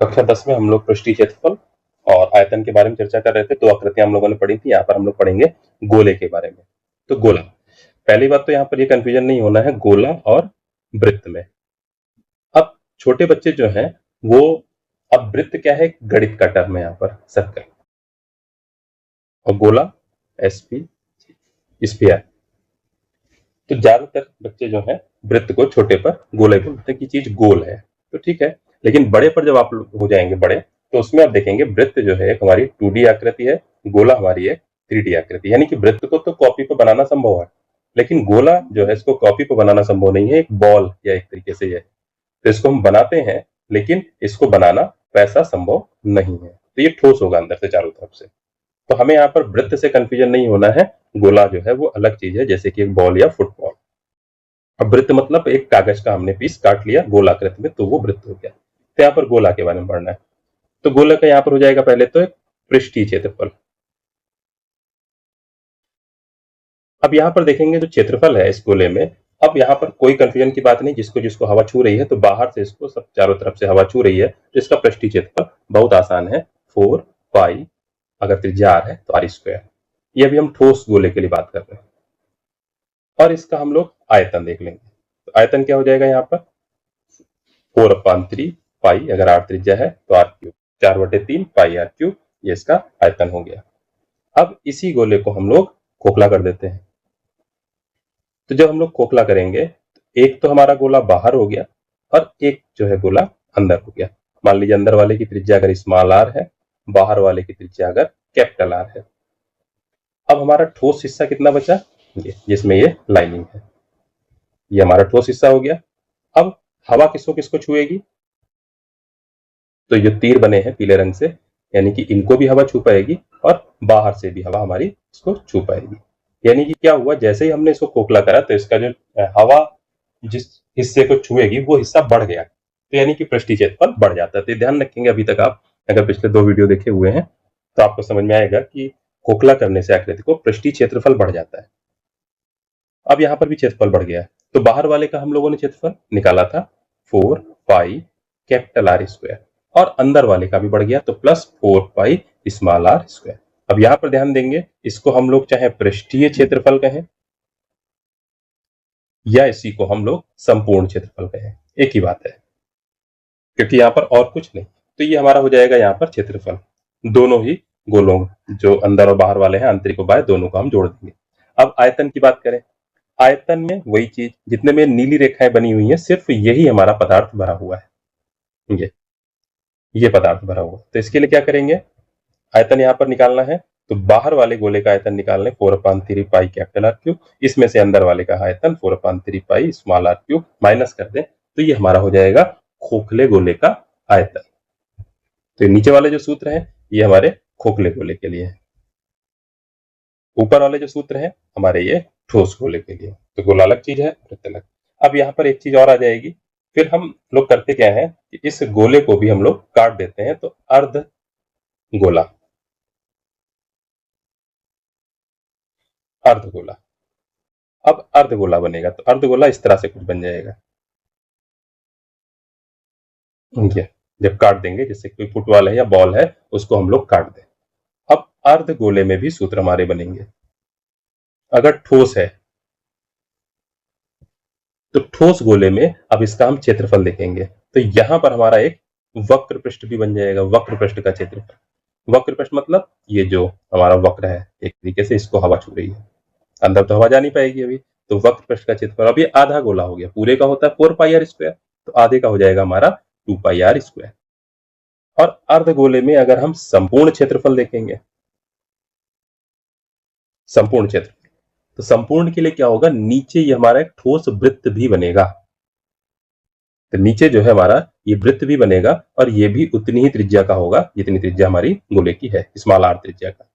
कक्षा 10 में हम लोग पृष्ठीय क्षेत्रफल और आयतन के बारे में चर्चा कर रहे थे। 2 आकृतियां हम लोगों ने पढ़ी थी। यहाँ पर हम लोग पढ़ेंगे गोले के बारे में। तो गोला, पहली बात तो यहाँ पर ये कंफ्यूजन नहीं होना है गोला और वृत्त में। अब छोटे बच्चे जो हैं वो, अब वृत्त क्या है, गणित का टर्म है यहाँ पर, सर्कल, और गोला एसपी स्फीयर। तो ज्यादातर बच्चे जो हैं वृत्त को छोटे पर गोले बोलते हैं कि चीज गोल है। तो ठीक है, लेकिन बड़े पर जब आप हो जाएंगे बड़े, तो उसमें आप देखेंगे वृत्त जो है एक हमारी 2D आकृति है, गोला हमारी एक 3D आकृति। यानी कि वृत्त को तो कॉपी पर बनाना संभव है, लेकिन गोला जो है इसको कॉपी पर बनाना संभव नहीं है, एक बॉल या एक तरीके से है। तो इसको हम बनाते हैं, लेकिन इसको बनाना वैसा संभव नहीं है। तो ये ठोस होगा अंदर से चारों तरफ से। तो हमें यहाँ पर वृत्त से कंफ्यूजन नहीं होना है। गोला जो है वो अलग चीज है, जैसे कि एक बॉल या फुटबॉल। अब वृत्त मतलब एक कागज का हमने पीस काट लिया गोलाकृति में, तो वो वृत्त हो गया। तो यहाँ पर गोला के बारे में पढ़ना है। तो गोला का यहाँ पर हो जाएगा पहले तो एक पृष्ठीय क्षेत्रफल। अब यहाँ पर देखेंगे जो क्षेत्रफल है इस गोले में, अब यहाँ पर कोई कंफ्यूजन की बात नहीं। जिसको जिसको हवा छू रही है, तो बाहर से इसको सब चारों तरफ से हवा छू रही है, तो इसका पृष्ठीय क्षेत्रफल बहुत आसान है, 4 पाई, अगर त्रिज्या r है तो r स्क्वायर। ये अभी हम ठोस गोले के लिए बात कर रहे हैं। और इसका हम लोग आयतन देख लेंगे। तो आयतन क्या हो जाएगा यहाँ पर, 4/3 पाई, अगर r त्रिज्या है तो r क्यूब, 4/3 पाई r क्यूब, ये इसका आयतन हो गया। अब इसी गोले को हम लोग खोखला कर देते हैं। तो जब हम लोग खोखला करेंगे, तो एक तो हमारा गोला बाहर हो गया और एक जो है गोला अंदर हो गया। मान लीजिए अंदर वाले की त्रिज्या अगर स्मॉल r है, बाहर वाले की त्रिज्या अगर कैपिटल R है। अब हमारा ठोस हिस्सा कितना बचा, जिसमें ये लाइनिंग है, ये हमारा ठोस हिस्सा हो गया। अब हवा किसको किसको छुएगी, तो ये तीर बने हैं पीले रंग से, यानी कि इनको भी हवा छू पाएगी और बाहर से भी हवा हमारी इसको छू पाएगी। यानी कि क्या हुआ, जैसे ही हमने इसको खोखला करा तो इसका जो हवा जिस हिस्से को छुएगी वो हिस्सा बढ़ गया। तो यानी कि पृष्ठीय क्षेत्रफल बढ़ जाता है। तो ध्यान रखेंगे, अभी तक आप अगर पिछले 2 वीडियो देखे हुए हैं तो आपको समझ में आएगा कि खोखला करने से आकृति को पृष्ठीय क्षेत्रफल बढ़ जाता है। अब यहाँ पर भी क्षेत्रफल बढ़ गया है। तो बाहर वाले का हम लोगों ने क्षेत्रफल निकाला था 4 पाई कैपिटल R स्क्वायर, और अंदर वाले का भी बढ़ गया, तो plus 4 pi small r square. अब यहाँ पर ध्यान देंगे, इसको हम लोग चाहे पृष्ठीय क्षेत्रफल कहें या इसी को हम लोग संपूर्ण क्षेत्रफल कहें, एक ही बात है, क्योंकि यहाँ पर और कुछ नहीं। तो ये हमारा हो जाएगा यहाँ पर क्षेत्रफल। दोनों ही गोलों, जो अंदर और बाहर वाले हैं, आंतरिक और बाह्य, दोनों को हम जोड़ देंगे। अब आयतन की बात करें, आयतन में वही चीज, जितने में नीली रेखाएं बनी हुई हैं, सिर्फ यही हमारा पदार्थ भरा हुआ है, ये पदार्थ भरा हुआ। तो इसके लिए क्या करेंगे, आयतन यहाँ पर निकालना है, तो बाहर वाले गोले का आयतन निकालना है 4/3 पाई कैपिटल R क्यूब, इसमें से अंदर वाले का आयतन 4/3 pi small r cube, minus कर दें तो ये हमारा हो जाएगा खोखले गोले का आयतन। तो नीचे वाले जो सूत्र हैं ये हमारे खोखले गोले के लिए है, ऊपर वाले जो सूत्र हैं हमारे ये ठोस गोले के लिए। तो गोला अलग चीज है, वृत्त अलग। अब यहाँ पर एक चीज और आ जाएगी, फिर हम लोग करते क्या है कि इस गोले को भी हम लोग काट देते हैं, तो अर्ध गोला, अर्धगोला। अब अर्धगोला बनेगा, तो अर्धगोला इस तरह से कुछ बन जाएगा, ये जब काट देंगे, जैसे कोई फुटबॉल है या बॉल है, उसको हम लोग काट दें। अब अर्धगोले में भी सूत्र हमारे बनेंगे। अगर ठोस है तो ठोस गोले में अब इसका हम क्षेत्रफल देखेंगे, तो यहां पर हमारा एक वक्र पृष्ठ भी बन जाएगा, वक्र पृष्ठ का क्षेत्रफल। वक्र पृष्ठ मतलब ये जो हमारा वक्र है, एक तरीके से इसको हवा छू रही है, अंदर तो हवा जा नहीं पाएगी अभी, तो वक्र पृष्ठ का क्षेत्रफल। अब ये आधा गोला हो गया, पूरे का होता है 4 पाई r स्क्वायर, तो आधे का हो जाएगा हमारा 2 पाई r स्क्वायर। और अर्धगोले में अगर हम संपूर्ण क्षेत्रफल देखेंगे, संपूर्ण क्षेत्र, तो संपूर्ण के लिए क्या होगा, नीचे ये हमारा एक ठोस वृत्त भी बनेगा। तो नीचे जो है हमारा ये वृत्त भी बनेगा, और ये भी उतनी ही त्रिज्या का होगा जितनी त्रिज्या हमारी गोले की है, स्मॉल r त्रिज्या का,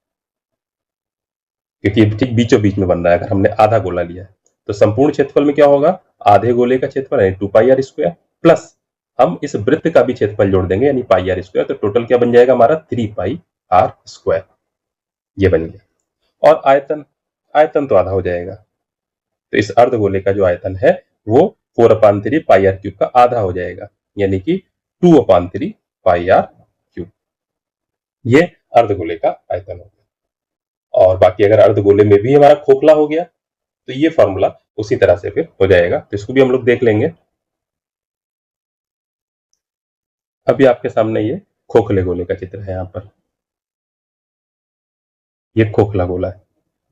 क्योंकि ये ठीक बीचों बीच में बन रहा है अगर हमने आधा गोला लिया है। तो संपूर्ण क्षेत्रफल में क्या होगा, आधे गोले का क्षेत्रफल यानी 2 पाई r स्क्वायर, प्लस हम इस वृत्त का भी क्षेत्रफल जोड़ देंगे यानी पाई r स्क्वायर, तो टोटल क्या बन जाएगा हमारा 3 पाई r स्क्वायर, ये बन गया। और आयतन, आयतन तो आधा हो जाएगा, तो इस अर्धगोले का जो आयतन है वो 4/3 पाई r क्यूब का आधा हो जाएगा, यानी कि 2/3 पाई आर क्यूब। ये अर्धगोले का आयतन हो गया। और बाकी अगर अर्धगोले में भी हमारा खोखला हो गया तो ये फॉर्मूला उसी तरह से फिर हो जाएगा, तो इसको भी हम लोग देख लेंगे। अभी आपके सामने ये खोखले गोले का चित्र है। यहाँ पर ये खोखला गोला है।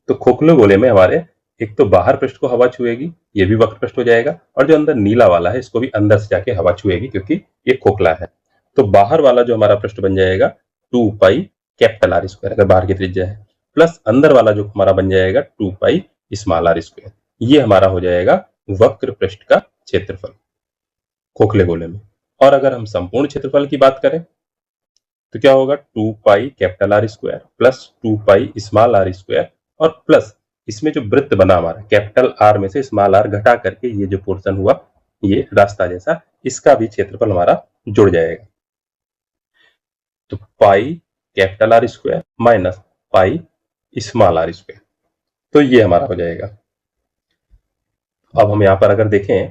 तो खोखले गोले में हमारे एक तो बाहर पृष्ठ को हवा छुएगी, ये भी वक्र पृष्ठ हो जाएगा, और जो अंदर नीला वाला है इसको भी अंदर से जाके हवा छुएगी क्योंकि ये खोखला है। तो बाहर वाला जो हमारा पृष्ठ बन जाएगा 2 पाई कैपिटल आर स्क्वायर, अगर बाहर की त्रिज्या है, प्लस अंदर वाला जो हमारा बन जाएगा 2 पाई स्मॉल आर स्क्वायर। ये हमारा हो जाएगा वक्र पृष्ठ का क्षेत्रफल खोखले गोले में। और अगर हम संपूर्ण क्षेत्रफल की बात करें तो क्या होगा, 2 pi capital R square plus 2 pi small R square, और प्लस इसमें जो वृत्त बना हमारा कैपिटल आर में से स्मॉल आर घटा करके ये जो पोर्शन हुआ, ये रास्ता जैसा, इसका भी क्षेत्रफल हमारा जुड़ जाएगा। तो pi capital R square minus pi small R square, तो ये हमारा हो जाएगा। अब हम यहां पर अगर देखें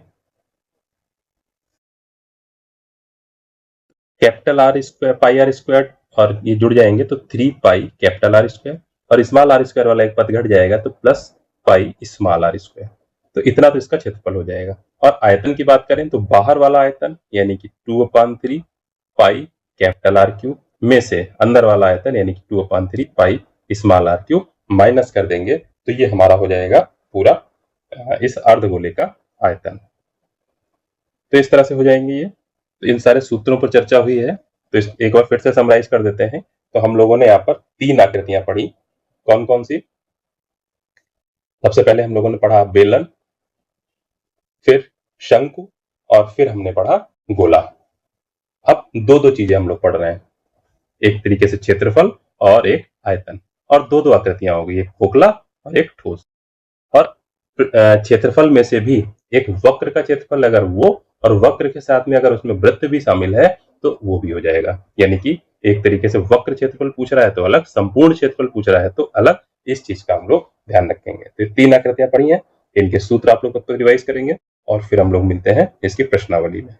capital R square pi R square और ये जुड़ जाएंगे तो 3 पाई कैपिटल आर स्क्वायर, और स्मॉल आर स्क्वायर वाला एक पद घट जाएगा तो plus pi small R square. तो इतना तो इसका क्षेत्रफल हो जाएगा। और आयतन की बात करें तो बाहर वाला आयतन यानी कि 2/3 पाई कैपिटल आर क्यूब में से अंदर वाला आयतन यानी कि 2/3 pi small R cube minus कर देंगे तो ये हमारा हो जाएगा पूरा इस अर्धगोले का आयतन। तो इस तरह से हो जाएंगे ये। तो इन सारे सूत्रों पर चर्चा हुई है, तो एक बार फिर से समराइज कर देते हैं। तो हम लोगों ने यहाँ पर 3 आकृतियां पढ़ी। कौन कौन सी? सबसे पहले हम लोगों ने पढ़ा बेलन, फिर शंकु, और फिर हमने पढ़ा गोला। अब दो चीजें हम लोग पढ़ रहे हैं, एक तरीके से क्षेत्रफल और एक आयतन, और दो आकृतियां हो गई, एक खोखला और एक ठोस। और क्षेत्रफल में से भी एक वक्र का क्षेत्रफल अगर वो, और वक्र के साथ में अगर उसमें वृत्त भी शामिल है तो वो भी हो जाएगा। यानी कि एक तरीके से वक्र क्षेत्रफल पूछ रहा है तो अलग, संपूर्ण क्षेत्रफल पूछ रहा है तो अलग। इस चीज का हम लोग ध्यान रखेंगे। तो 3 आकृतियां पढ़ी हैं, इनके सूत्र आप लोग कब तक रिवाइज करेंगे और फिर हम लोग मिलते हैं इसकी प्रश्नावली में।